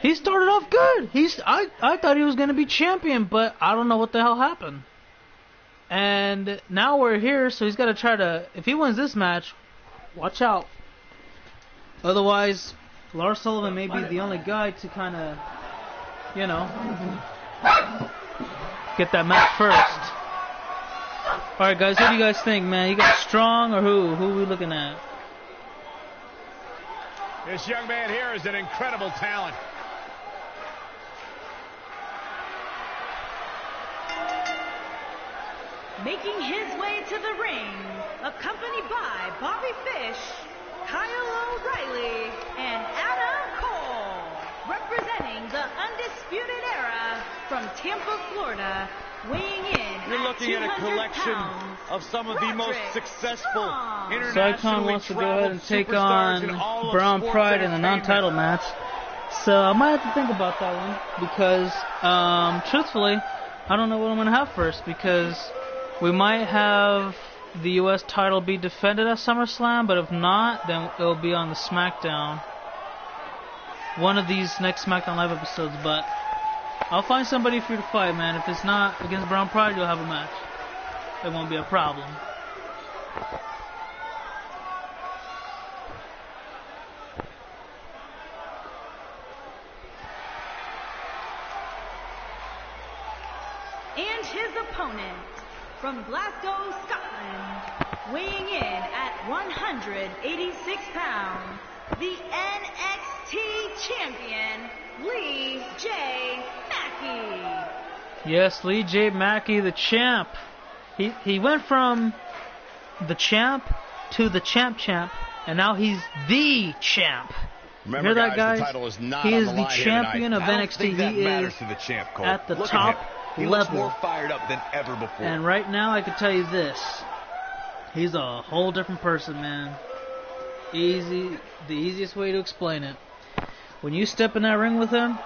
he started off good. I thought he was going to be champion, but I don't know what the hell happened. And now we're here, so he's got to try to, if he wins this match, watch out. Otherwise, Lars Sullivan may be the only guy to kind of, get that match first. Alright guys, what do you guys think, man? You got Strong or who? Who are we looking at? This young man here is an incredible talent. Making his way to the ring, accompanied by Bobby Fish, Kyle O'Reilly, and Adam Cole, representing the Undisputed Era from Tampa, Florida, weighing in You're looking at a collection of some of the most successful Icon wants to go ahead and take on Brown Pride in a non-title match. So I might have to think about that one because, truthfully, I don't know what I'm going to have first because we might have the U.S. title be defended at SummerSlam, but if not, then it'll be on the SmackDown. One of these next SmackDown Live episodes, but I'll find somebody for you to fight, man. If it's not against Brown Pride, you'll have a match. It won't be a problem. And his opponent, from Glasgow, Scotland, weighing in at 186 pounds, the NXT champion, Lee J. Mackey. Yes, Lee J. Mackey, the champ. He went from the champ to the champ, and now he's the champ. Remember, hear that, guys? guys? The title is not he on is the the line champion of I don't NXT. think that He matters is to the champ, Cole. at the Look top at him. He level. looks more fired up than ever before. And right now, I can tell you this: he's a whole different person, man. The easiest way to explain it. When you step in that ring with him,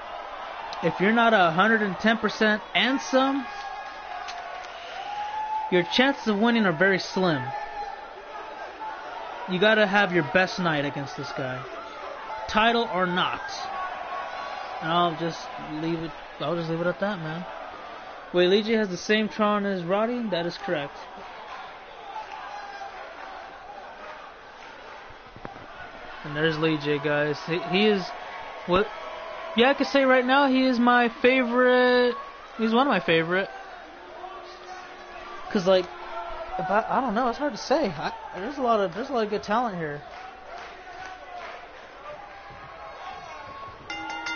if you're not 110% and some, your chances of winning are very slim. You gotta have your best night against this guy, title or not. And I'll just leave it at that, man. Wait, Lee J has the same Tron as Roddy? That is correct. And there's Lee J, guys. He is what? Yeah, I could say right now he is my favorite. He's one of my favorite. Cause like, I don't know. It's hard to say. There's a lot of good talent here.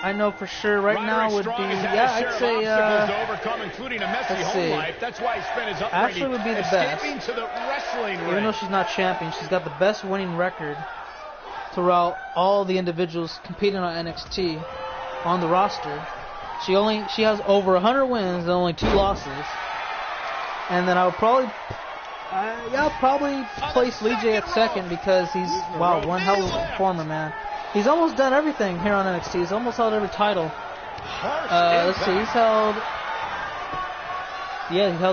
I know for sure right now would be I'd say to overcome, including a messy home life. That's why he spent his Ashley would be the best. To the wrestling ring. Even though she's not champion, she's got the best winning record throughout all the individuals competing on NXT on the roster. She has over 100 wins and only 2 losses. And then I would probably place Lee J at second because he's one hell of a performer, man. He's almost done everything here on NXT. He's almost held every title. Let's see, he held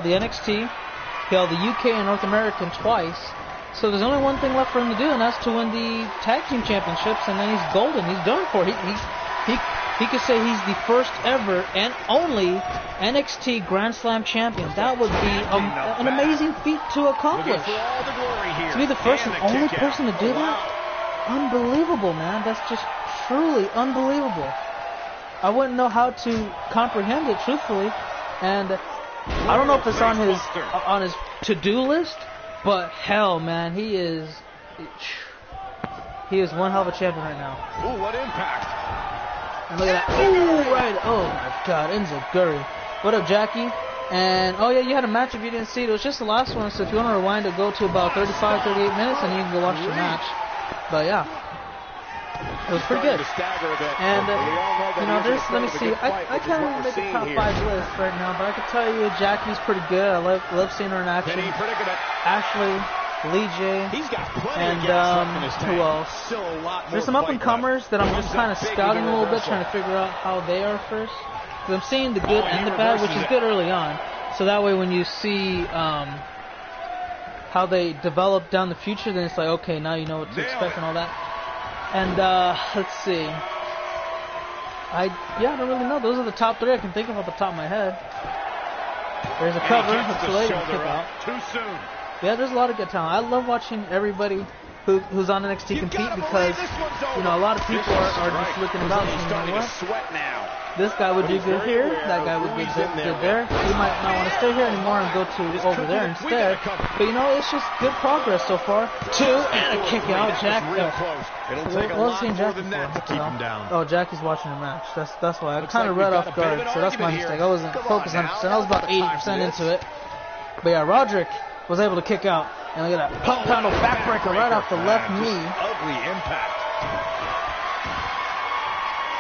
the NXT, he held the UK and North American twice. So there's only one thing left for him to do, and that's to win the tag team championships, and then he's golden. He's done for it. He could say he's the first ever and only NXT Grand Slam champion. That would be an amazing feat to accomplish. To be the first and only person to do that? Unbelievable, man. That's just truly unbelievable. I wouldn't know how to comprehend it, truthfully. And I don't know if it's on his to-do list, but hell, man, he is one hell of a champion right now. Ooh, what impact! And look at that. Ooh, right. Oh my God, Enzo Gurry. What up, Jackie? And oh yeah, you had a match if you didn't see it. It was just the last one, so if you want to rewind it, go to about 35, 38 minutes, and you can go watch the match. But yeah, it was pretty good. And let me see. I can't really make a top 5 list right now, but I can tell you Jackie's pretty good. I love seeing her in action. Ashley, Lee J, and who else? There's some up and comers that I'm just kind of scouting a little bit, trying to figure out how they are first. Because I'm seeing the good and the bad, which is good early on. So that way, when you see how they develop down the future, then it's like, okay, now you know what to expect and all that. And let's see. I don't really know. Those are the top 3 I can think of off the top of my head. There's a cover. That's the lady kick out. Too soon. Yeah, there's a lot of good talent. I love watching everybody who's on NXT compete because a lot of people are just looking about and saying, you know what? This guy would do good here. That guy would do good there. He might not want to stay here anymore and go to over there instead. But it's just good progress so far. 2 and a kick out. Jack. What was seeing Jackie for? Oh, Jackie's watching the match. That's why I kind of read off guard. So that's my mistake. I wasn't focused 100%. I was about 80% into it. But yeah, Roderick was able to kick out. And look at that pump handle backbreaker right off the left knee. Ugly impact.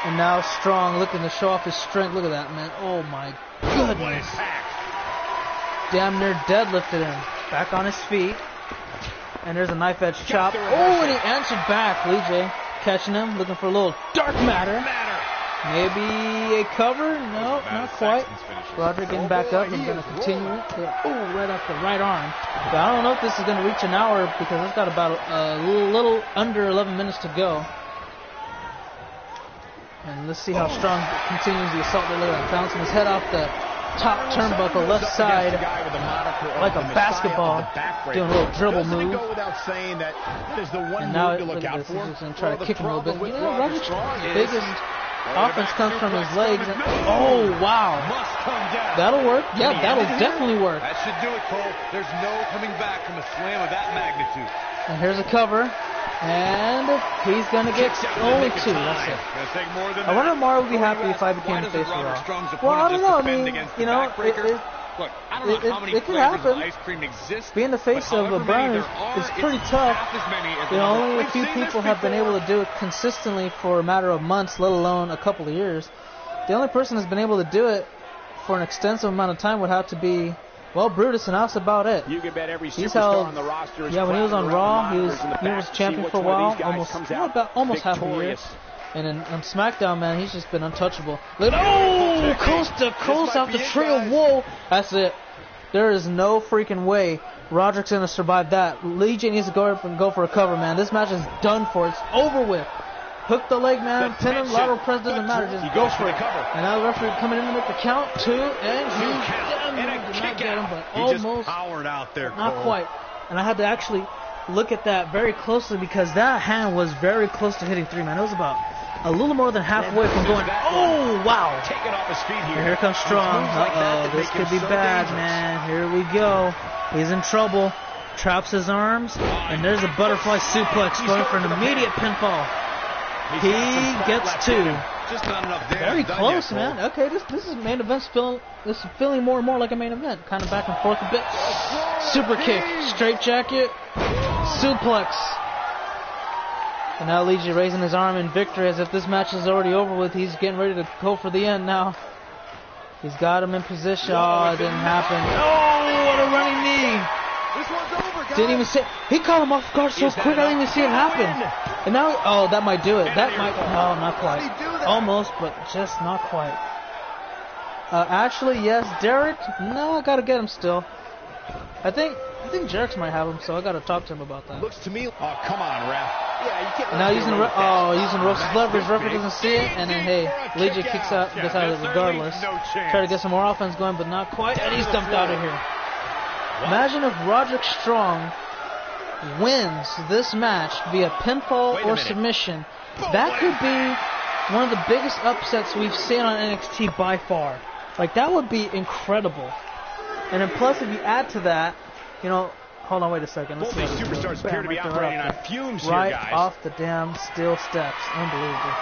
And now Strong looking to show off his strength. Look at that, man. Oh my goodness. Damn near deadlifted him. Back on his feet. And there's a knife edge chop. Oh, and he answered back. Lee J catching him, looking for a little dark matter. Maybe a cover? No, not quite. Roderick getting back up. He's going to continue it. Oh, right off the right arm. But I don't know if this is going to reach an hour because it's got about a little under 11 minutes to go. And let's see how Strong continues the assault. Look at that, bouncing his head off the top turnbuckle, left side, like a basketball, doing a little dribble move. And now, look at this, he's just going to try to kick him a little bit. You know, Roderick's biggest offense comes from his legs. And, oh, wow. That'll work. Yeah, that'll definitely work. That should do it, Cole. There's no coming back from a slam of that magnitude. And here's a cover. And he's going to get only 2. That's it. I wonder if Mario would be happy if I became the face of Raw. Well, I don't know. I mean, you know, it could happen. Being the face of a brand is pretty tough. You know, only a few people have been able to do it consistently for a matter of months, let alone a couple of years. The only person that's been able to do it for an extensive amount of time would have to be, well, Brutus, and that's about it. You can bet every He's held, on the roster is when he was on Raw, he was champion for a while, almost half a year. And on SmackDown, man, he's just been untouchable. Look, oh, coast to coast off the tree of woe. That's it. There is no freaking way Roderick's going to survive that. Lee J needs to go up and go for a cover, man. This match is done for. It's over with. Hook the leg, man. Pin him, lateral press, doesn't matter. Just go for it. And now the referee coming in to make the count. 2, and he did not get him, but almost. Powered out there, not quite. And I had to actually look at that very closely because that hand was very close to hitting 3, man. It was about a little more than halfway from going, oh, wow. Taking off his feet here. And here comes Strong. Uh-oh, this could be bad, man. Here we go. He's in trouble. Traps his arms, and there's a butterfly suplex going for an immediate pinfall. He gets 2. Just not enough there. Very close, man. Okay, this is main event's feeling more and more like a main event. Kind of back and forth a bit. Super kick, straight jacket, suplex. And now Lee J raising his arm in victory as if this match is already over with. He's getting ready to go for the end now. He's got him in position. Oh, it didn't happen. Oh, what a running knee. This one's over, guys. Didn't even see. He caught him off guard so quick, I didn't even see it happen. And now, oh, that might do it. That might, no, not quite. Almost, but just not quite. Actually, yes, Derek. No, I gotta get him still. I think Jerks might have him, so I gotta talk to him about that. Looks to me. Oh, come on, ref. Yeah, you can't. Now using ropes leverage, referee doesn't see it, and then hey, Lee J gets out of it regardless. Try to get some more offense going, but not quite, and he's dumped out of here. Imagine if Roderick Strong wins this match via pinfall or submission. That could be one of the biggest upsets we've seen on NXT by far. Like, that would be incredible. And then plus, if you add to that, you know, hold on, wait a second. Both these superstars appear to be operating on fumes here, right guys. off the damn steel steps. Unbelievable.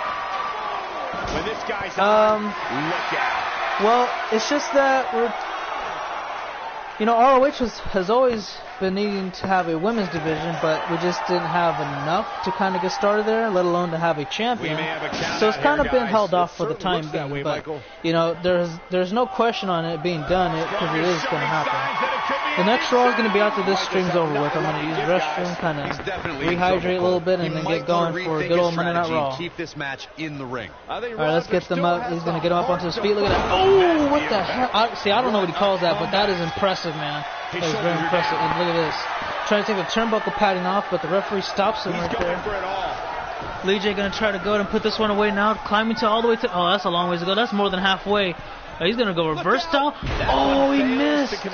When this guy's on, look out. Well, it's just that we're, you know, ROH has always been needing to have a women's division, but we just didn't have enough to kind of get started there, let alone to have a champion. So it's kind of been held off for the time being. But you know, there's no question on it being done, because it is going to happen. The next Raw is going to be after this stream's over with. I'm going to use the restroom, kind of rehydrate a little bit, and then get going for a good old Monday Night Raw. Keep this match in the ring. All right, let's get them up. He's going to get him up onto his feet. Look at that. Oh, what the hell? See, I don't know what he calls that, but that is impressive, man. That is very impressive. And look at this. Trying to take the turnbuckle padding off, but the referee stops him right there. Lee J going to try to go and put this one away now. Climbing to all the way to... Oh, that's a long ways to go. That's more than halfway. He's going to go reverse style. Oh, he missed.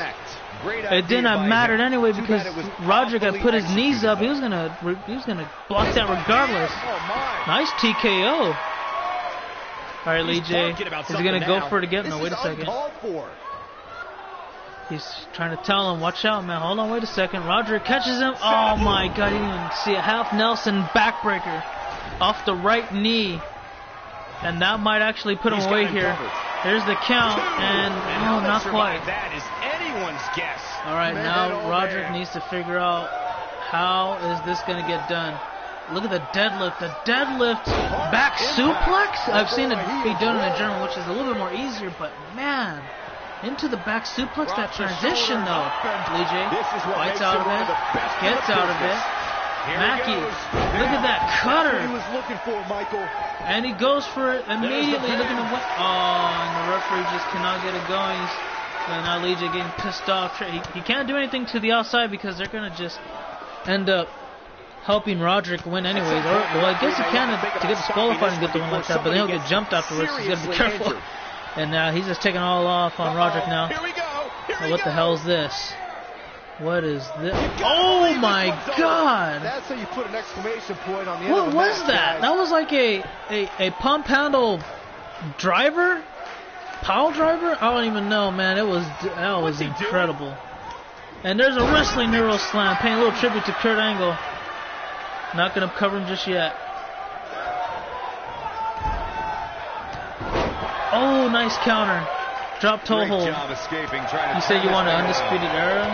It did not matter anyway because Roderick had put his knees up. He was gonna block that regardless. Nice TKO. All right, Lee J. Is he gonna go for it again? No, wait a second. He's trying to tell him, watch out, man. Hold on, wait a second. Roderick catches him. Oh my God! He didn't even see a half Nelson backbreaker off the right knee, and that might actually put him away here. There's the count, and no, not quite. That is anyone's guess. All right, now Roderick needs to figure out how is this going to get done. Look at the deadlift. The deadlift back suplex. I've seen it be done in a German, which is a little bit more easier, but man, into the back suplex, that transition though. Lee J fights out of it, gets out of it. Mackie, look at that cutter. He was looking for Michael. And he goes for it immediately. Look at him. Oh, and the referee just cannot get it going. And now Lee J getting pissed off. He can't do anything to the outside because they're going to just end up helping Roderick win anyways. Or, well, I guess he can to get disqualified and get the win like that, but then he'll get jumped afterwards. So he's got to be careful. And now he's just taking all off on Roderick now. Here we go. What the hell is this? What is this? Oh my God! That's how you put an exclamation point on the end What of the was match, that? guys. That was like a pump handle driver? Pile driver? I don't even know, man. That was incredible. And there's a wrestling Neuro Slam, paying a little tribute to Kurt Angle. Not gonna cover him just yet. Oh, nice counter. Drop toe hold. You said you want an Undisputed Era?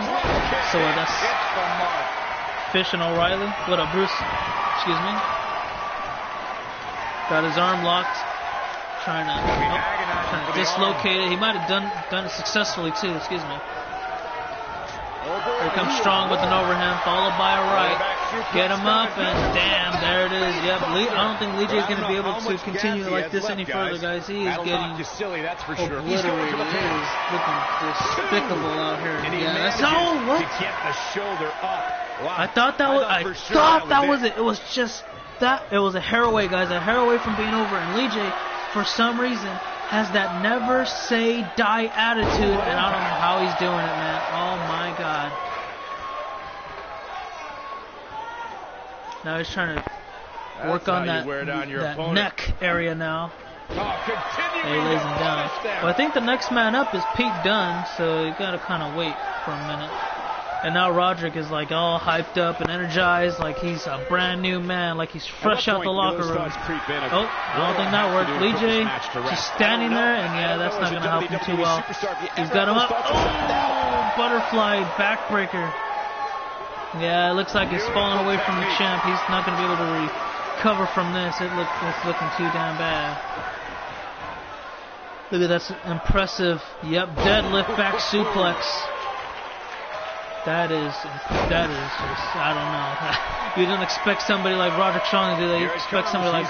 So that's Fish and O'Reilly. What up, Bruce? Excuse me. Got his arm locked. Trying to dislocate it. He might have done it successfully too. Excuse me. Here comes Strong with an overhand, followed by a right. Get him up, and damn, there it is. Yep, I don't think Lee J is going to be able to continue like this any further, guys. He is getting obliterated. He is looking despicable out here. Yeah, that's what? I thought that was it. It was just that. It was a hair away, guys. A hair away from being over. And Lee J, for some reason, has that never say die attitude, and I don't know how he's doing it, man. Oh my God. Now he's trying to work on that neck area now. He lays him down. Well, I think the next man up is Pete Dunne, so you gotta kind of wait for a minute. And now Roderick is like all hyped up and energized, like he's a brand new man, like he's fresh out the locker room. Oh, I don't think that worked. Lee J just standing there, and yeah, that's not going to help him too well. He's got him up. Oh, butterfly backbreaker. Yeah, it looks like he's falling away from the champ. He's not going to be able to recover from this. It's looking too damn bad. Look at that impressive, deadlift back suplex. That is just, I don't know. You don't expect somebody like Roderick Strong to do that. You expect somebody like,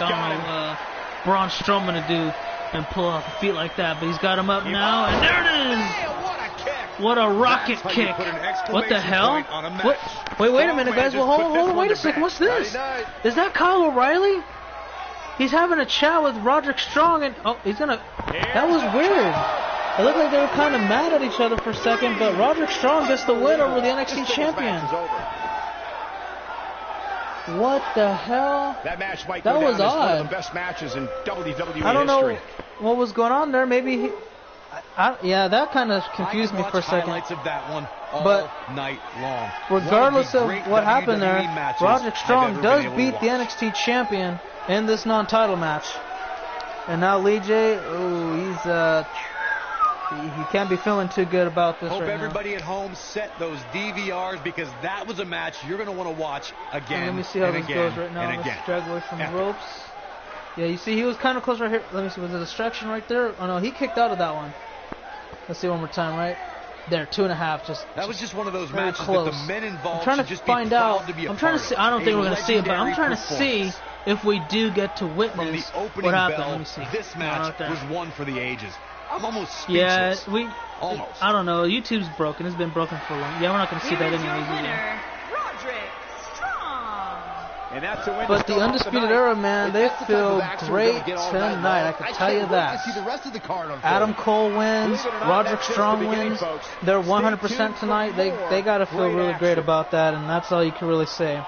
Braun Strowman to do and pull off a feat like that. But he's got him up now, and there it is! What a rocket kick. What the hell? What? Wait a minute, guys. Well, hold on, wait a second. What's this? Is that Kyle O'Reilly? He's having a chat with Roderick Strong, and that was weird. It looked like they were kind of mad at each other for a second, but Roderick Strong gets the win over the NXT champion. What the hell? That match might that go was down as odd. one of the best matches in WWE I don't history. know what was going on there. Maybe yeah, that kind of confused me for a second. Highlights of that one all but night long. Regardless of what happened there, Roderick Strong does beat the NXT champion in this non-title match. And now Lee J, he can't be feeling too good about this right now. Hope everybody at home set those DVRs, because that was a match you're going to want to watch again. Let me see how this goes right now. Let's drag away from the ropes. Yeah, you see he was kind of close right here. Let me see, was a distraction right there? Oh no, he kicked out of that one. Let's see one more time, right? There, 2.5. That was just one of those matches close. That the men involved should just be proud to be a part of. I'm trying to see. I don't think we're going to see it, but I'm trying to see if we do get to witness what happened. Let me see. This match was one for the ages. I'm almost speechless. Yeah, almost. I don't know. YouTube's broken. It's been broken for a long. Yeah, we're not going to see that anyways either. And that's a win. But the Undisputed Era, man, they feel great tonight. I can tell you that. Adam Cole wins. Roderick Strong wins. They're 100% tonight. They got to feel really great about that, and that's all you can really say.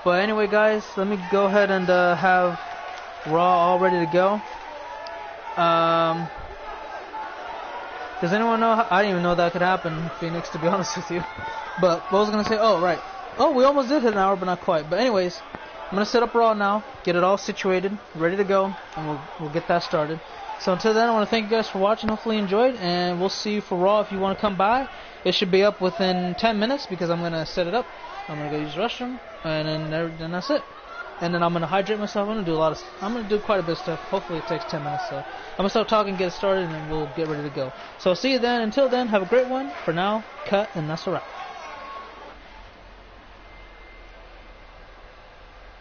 But anyway, guys, let me go ahead and have Raw all ready to go. Does anyone know? I didn't even know that could happen, Phoenix, to be honest with you. But what was I going to say? Oh, right. Oh, we almost did hit an hour, but not quite. But anyways, I'm going to set up Raw now, get it all situated, ready to go, and we'll get that started. So until then, I want to thank you guys for watching. Hopefully you enjoyed, and we'll see you for Raw if you want to come by. It should be up within 10 minutes because I'm going to set it up. I'm going to go use the restroom, and then that's it. And then I'm going to hydrate myself. I'm going to do quite a bit of stuff. Hopefully it takes 10 minutes. So I'm going to start talking, get it started, and then we'll get ready to go. So see you then. Until then, have a great one. For now, cut, and that's a wrap.